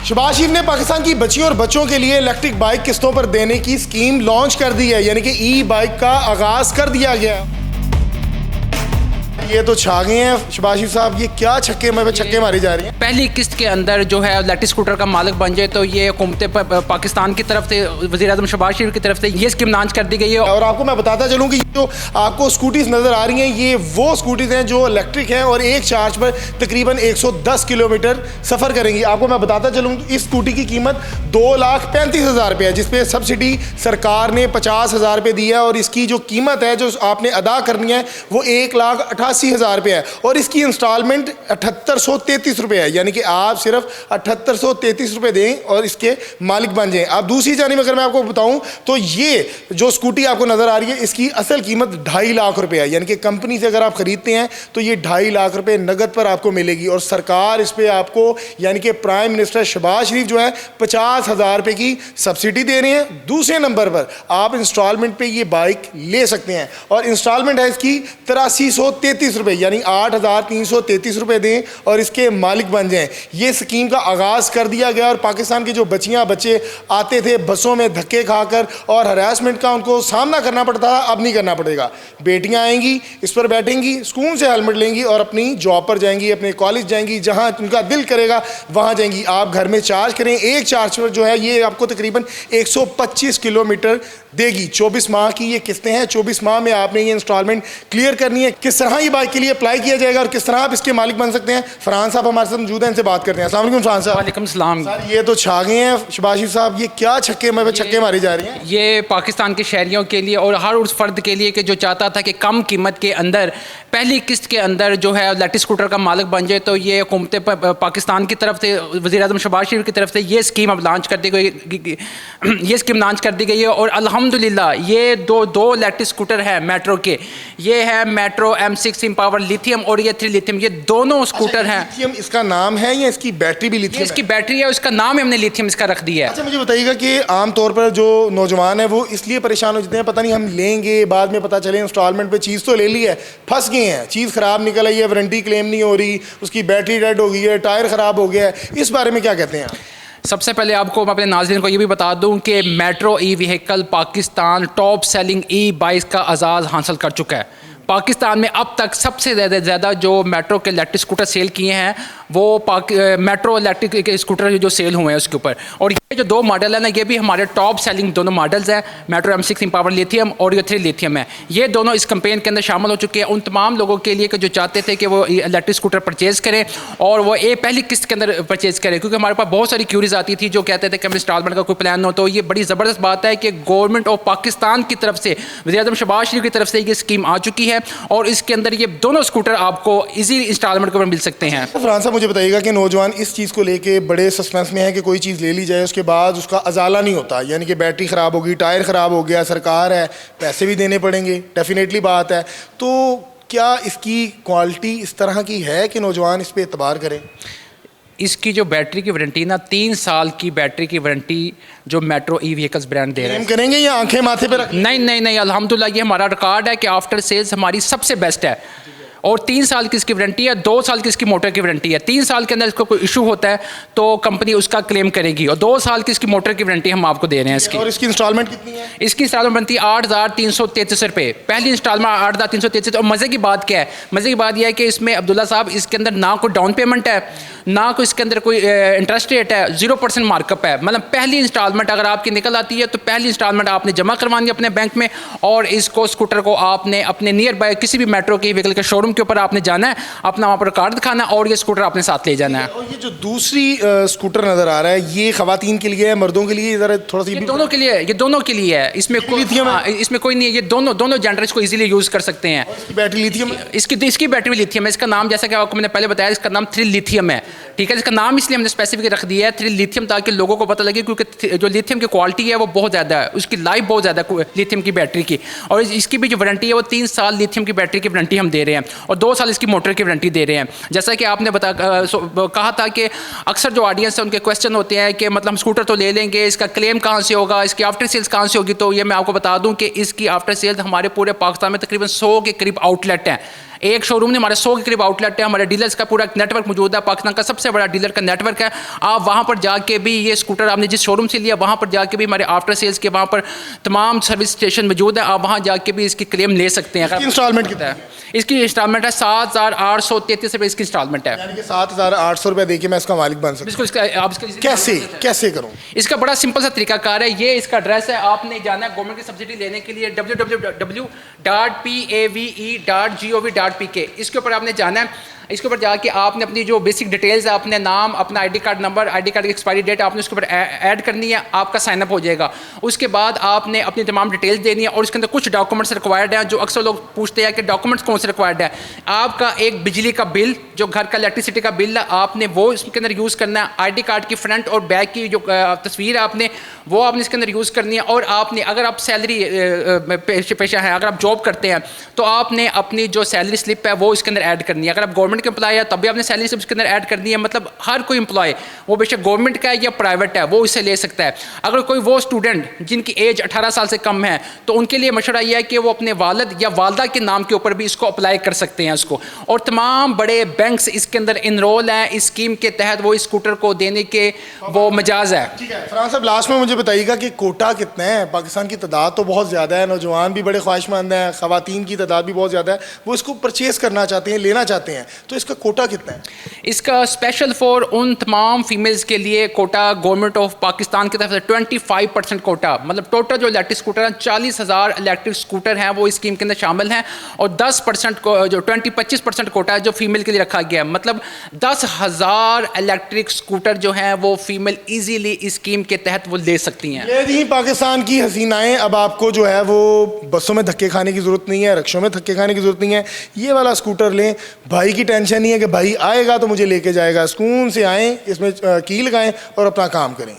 शहबाज शरीफ ने पाकिस्तान की बच्चियों और बच्चों के लिए इलेक्ट्रिक बाइक किस्तों पर देने की स्कीम लॉन्च कर दी है, यानी कि ई बाइक का आगाज कर दिया गया। ये तो छा गए हैं शहबाज शरीफ साहब, ये क्या छक्के में छक्के मारी जा रही हैं। पहली किस्त के अंदर जो है इलेक्ट्रिक स्कूटर का मालिक बन जाए तो ये हुकूमत पाकिस्तान की तरफ से वज़ीर आज़म शहबाज शरीफ की तरफ से ये स्कीम लॉन्च कर दी गई है। और आपको मैं बताता चलूँ कि जो आपको स्कूटीज नज़र आ रही हैं ये वो स्कूटीज हैं जो इलेक्ट्रिक हैं और एक चार्ज पर तकरीबन 110 किलोमीटर सफ़र करेंगी। आपको मैं बताता चलूँ इस स्कूटी की कीमत 2,35,000 रुपये है, जिसपे सब्सिडी सरकार ने 50,000 रुपये दी है और इसकी जो कीमत है जो आपने अदा करनी है वो 1,88,000 रुपये है और इसकी इंस्टॉलमेंट 7,833 रुपये है, यानी कि आप सिर्फ 7,833 रुपये दें और इसके मालिक बन जाएं। आप दूसरी जानिब अगर मैं आपको बताऊं तो ये जो स्कूटी आपको नज़र आ रही है इसकी असल कीमत 2.5 लाख रुपये है, यानी कि कंपनी से अगर आप ख़रीदते हैं तो ये 2.5 लाख रुपये नगद पर आपको मिलेगी और सरकार इस पर आपको यानी कि प्राइम मिनिस्टर शहबाज शरीफ जो है 50,000 रुपये की सब्सिडी दे रहे हैं। दूसरे नंबर पर आप इंस्टॉलमेंट पे ये बाइक ले सकते हैं और इंस्टॉलमेंट है इसकी 8333 रुपये, यानी 8,333 रुपये दें और इसके मालिक बन जाएं। ये स्कीम का आगाज़ कर दिया गया और पाकिस्तान के जो बच्चियां बच्चे आते थे बसों में धक्के खाकर और हरासमेंट का उनको सामना करना पड़ता था, अब नहीं करना पड़ेगा। बेटियां आएंगी, इस पर बैठेंगी, सुकून से हेलमेट लेंगी और अपनी जॉब पर जाएंगी, अपने कॉलेज जाएंगी, जहां उनका दिल करेगा वहां जाएंगी। आप घर में चार्ज करें, एक चार्ज पर जो है ये आपको तकरीबन 125 किलोमीटर देगी। 24 माह की ये किस्तें हैं, 24 माह में आपने ये इंस्टॉलमेंट क्लियर करनी है। किस तरह ये बाइक के लिए अप्लाई किया जाएगा और किस तरह आप इसके मालिक बन सकते हैं, फरहान साहब हमारे साथ मौजूद हैं, इनसे बात करते हैं। अस्सलाम वालेकुम फरहान साहब। वालेकुम सलाम। सर ये तो छा गए हैं शहबाज शरीफ साहब, ये क्या छक्के में छक्के मारी जा रही हैं। ये पाकिस्तान के शहरियों के लिए और हर उस फर्द के लिए कि जो चाहता था कि कम कीमत के अंदर पहली किस्त के अंदर जो है इलेक्ट्रिक स्कूटर का मालिक बन जाए, तो ये हुकूमत पाकिस्तान की तरफ से वज़ीर आज़म शहबाज शरीफ की तरफ से ये स्कीम अब लॉन्च कर दी गई, ये स्कीम लॉन्च कर दी गई है। और अल्हम्दुलिल्लाह ये दो इलेक्ट्रिक स्कूटर है मेट्रो के, ये है मेट्रो M6 एम्पावर लिथियम और ये 3 लिथियम, ये दोनों स्कूटर हैं। लिथियम इसका नाम है या इसकी बैटरी भी लिथियम? इसकी बैटरी है, उसका नाम हमने लिथियम इसका रख दिया है। अच्छा मुझे बताइएगा कि आमतौर पर जो नौजवान है वो इसलिए परेशान हो जाते हैं, पता नहीं हम लेंगे बाद में पता चले इंस्टॉलमेंट पे चीज़ तो ले ली है, फंस गए हैं, चीज़ ख़राब निकल आई है, वारंटी क्लेम नहीं हो रही, उसकी बैटरी डेड हो गई है, टायर ख़राब हो गया है, इस बारे में क्या कहते हैं आप? सबसे पहले आपको मैं अपने नाज़रीन को ये भी बता दूं कि metro e vehicle Pakistan top selling ई बाइक का एजाज़ हासिल कर चुका है। पाकिस्तान में अब तक सबसे ज़्यादा जो मेट्रो के इलेक्ट्रिक स्कूटर सेल किए हैं वो मेट्रो इलेक्ट्रिक स्कूटर जो सेल हुए हैं उसके ऊपर। और ये जो दो मॉडल है ना, ये भी हमारे टॉप सेलिंग दोनों मॉडल्स हैं, मेट्रो M6 एम्पावर लिथियम और ये 3 लिथियम है। ये दोनों इस कैंपेन के अंदर शामिल हो चुके हैं उन तमाम लोगों के लिए कि जो चाहते थे कि वो इलेक्ट्रिक स्कूटर परचेज़ करें और वो पहली किस्त के अंदर परचेज़ करें, क्योंकि हमारे पास बहुत सारी क्यूरीज आती थी जो कहते थे कि इंस्टॉलमेंट का कोई प्लान हो। तो ये बड़ी ज़बरदस्त बात है कि गवर्नमेंट ऑफ पाकिस्तान की तरफ से वज़ीर आज़म शहबाज शरीफ की तरफ से ये स्कीम आ चुकी है और इसके अंदर ये दोनों स्कूटर आपको ईजी इंस्टॉलमेंट के ऊपर मिल सकते हैं। फरहान साहब मुझे बताइएगा कि नौजवान इस चीज़ को लेके बड़े सस्पेंस में है कि कोई चीज़ ले ली जाए उसके बाद उसका अजाला नहीं होता, यानी कि बैटरी ख़राब होगी, टायर ख़राब हो गया, सरकार है, पैसे भी देने पड़ेंगे, डेफिनेटली बात है। तो क्या इसकी क्वालिटी इस तरह की है कि नौजवान इस पर एतबार करें? इसकी जो बैटरी की वारंटी ना 3 साल की बैटरी की वारंटी जो मेट्रो ई व्हीकल्स ब्रांड दे रहे हैं। करेंगे या आंखें माथे पे रख? नहीं अल्हम्दुलिल्लाह ये हमारा रिकॉर्ड है कि आफ्टर सेल्स हमारी सबसे बेस्ट है और 3 साल की इसकी वारंटी है, 2 साल की इसकी मोटर की वारंटी है। 3 साल के अंदर इसको कोई इशू होता है तो कंपनी उसका क्लेम करेगी और 2 साल की इसकी मोटर की वारंटी हम आपको दे रहे हैं इसकी। और इसकी इंस्टॉलमेंट कितनी है? इसकी इंस्टॉलमेंट बनती है 8,333 रुपये, पहली इंस्टॉलमेंट 8,333। और मज़े की बात क्या है, मज़े की बात यह है कि इसमें अब्दुल्ला साहब इसके अंदर ना कोई डाउन पेमेंट है, ना कोई इसके अंदर कोई इंटरेस्ट रेट है, 0% मार्कअप है। मतलब पहली इंस्टॉलमेंट अगर आपकी निकल आती है तो पहली इंस्टॉलमेंट आपने जमा करवानी है अपने बैंक में और इसको स्कूटर को आपने अपने नियर बाय किसी भी मेट्रो के व्हीकल के शोरूम के ऊपर आपने जाना है, अपना वहाँ पर कार्ड दिखाना और ये स्कूटर अपने साथ ले जाना है। और ये जो दूसरी स्कूटर नज़र आ रहा है ये ख़वातीन के लिए है, मर्दों के लिए? इधर थोड़ा सा ये दोनों के लिए, ये दोनों के लिए है, इसमें इसमें कोई नहीं है, ये दोनों जेंडर इसको इजीली यूज़ कर सकते हैं। इसकी बैटरी लिथियम है? इसकी बैटरी भी लिथियम है। इसका नाम जैसा कि आपको मैंने पहले बताया इसका नाम 3 लिथियम है, ठीक है। इसका नाम इसलिए हमने स्पेसिफिक रख दिया है 3 लिथियम ताकि लोगों को पता लगे, क्योंकि जो लिथियम की क्वालिटी है वो बहुत ज़्यादा है, उसकी लाइफ बहुत ज़्यादा लिथियम की बैटरी की। और इसकी भी जो वारंटी है वो 3 साल लिथियम की बैटरी की वारंटी हम दे रहे हैं और 2 साल इसकी मोटर की वारंटी दे रहे हैं। जैसा कि आपने कहा था कि अक्सर जो ऑडियंस है उनके क्वेश्चन होते हैं कि मतलब हम स्कूटर तो ले लेंगे, इसका क्लेम कहाँ से होगा, इसकी आफ्टर सेल्स कहाँ से होगी। तो ये मैं आपको बता दूं कि इसकी आफ्टर सेल्स हमारे पूरे पाकिस्तान में तकरीबन 100 के करीब आउटलेट हैं एक शोरूम नहीं, हमारे 100 के करीब आउटलेट है, हमारे डीलर्स का पूरा नेटवर्क मौजूद है, पाकिस्तान का सबसे बड़ा डीलर का नेटवर्क है। आप वहाँ पर जाके भी ये स्कूटर आपने जिस शोरूम से लिया वहाँ पर जाके भी हमारे आफ्टर सेल्स के वहाँ पर तमाम सर्विस स्टेशन मौजूद है, आप वहाँ जाके भी इसकी क्लेम ले सकते हैं। इंस्टॉलमेंट कितना है? इसकी इंस्टॉलमेंट है 7,833 रुपये इसकी इंस्टॉलमेंट है। यानी कि 7,800 रुपये देखिए मैं इसका मालिक बन सकता बिल्कुल। इसका आप इसका कैसे करूँ? इसका बड़ा सिंपल सा तरीकाकार है। ये इसका एड्रेस है, आपने जाना है गवर्नमेंट की सब्सिडी लेने के लिए www.pave.gov.pk, इसके ऊपर आपने जाना है। इसके ऊपर जाके आपने अपनी जो बेसिक डिटेल्स है, अपने नाम, अपना ID card number, ID card की एक्सपायरी डेट आपने उसके ऊपर ऐड करनी है, आपका साइन अप हो जाएगा। उसके बाद आपने अपनी तमाम डिटेल्स देनी है और उसके अंदर कुछ डॉक्यूमेंट्स रिक्वायर्ड हैं, जो अक्सर लोग पूछते हैं कि डॉक्यूमेंट्स कौन से रिक्वायर्ड है। आपका एक बिजली का बिल, जो घर का इलेक्ट्रिसिटी का बिल है, आपने वो इसके अंदर यूज़ करना है। आईडी कार्ड की फ्रंट और बैक की जो तस्वीर है आपने वो आपने इसके अंदर यूज़ करनी है। और आपने अगर आप सैलरी पेशा है, अगर आप जॉब करते हैं तो आपने अपनी जो सैलरी स्लिप है वो इसके अंदर ऐड करनी है। अगर आप गवर्नमेंट के एम्प्लॉय है तब भी आपने सैलरी स्लिप इसके अंदर ऐड करनी है। मतलब हर कोई एम्प्लॉय, वो बेशक गवर्नमेंट का है या प्राइवेट है, वो इसे ले सकता है। अगर कोई वो स्टूडेंट जिनकी एज 18 साल से कम है तो उनके लिए मशवरा यह है कि वो अपने वालिद या वालदा के नाम के ऊपर भी इसको अप्लाई कर सकते हैं इसको। और तमाम बड़े बैंक्स इसके अंदर इनरोल हैं, इस स्कीम के तहत वो इस स्कूटर को देने के वो मजाज है। ठीक है फरहान साहब, लास्ट में मुझे बताइएगा कि कोटा कितना है? पाकिस्तान की तादाद तो बहुत ज़्यादा है, नौजवान भी बड़े ख्वाहिशमंद हैं, ख़वातीन की तादाद भी बहुत ज़्यादा है, वो इसको परचेज़ करना चाहते हैं, लेना चाहते हैं, तो इसका कोटा कितना है? इसका स्पेशल फॉर उन तमाम फीमेल्स के लिए कोटा गवर्नमेंट ऑफ पाकिस्तान की तरफ से 25% कोटा, मतलब टोटल जो इलेक्ट्रिक स्कूटर हैं 40,000 इलेक्ट्रिक स्कूटर हैं वो इस स्कीम के अंदर शामिल हैं। और 10% को जो 25% कोटा है जो फीमेल के लिए रखा गया है, मतलब 10,000 इलेक्ट्रिक स्कूटर जो हैं वो फीमेल इजीली इस स्कीम के तहत वो ले सकती हैं। ये थी पाकिस्तान की हसीनाएं। अब आपको जो है वो बसों में धक्के खाने की ज़रूरत नहीं है, रिक्शों में धक्के खाने की ज़रूरत नहीं है, ये वाला स्कूटर लें। भाई की टेंशन नहीं है कि भाई आएगा तो मुझे लेके जाएगा, सुकून से आएँ, इसमें की लगाएं और अपना काम करें।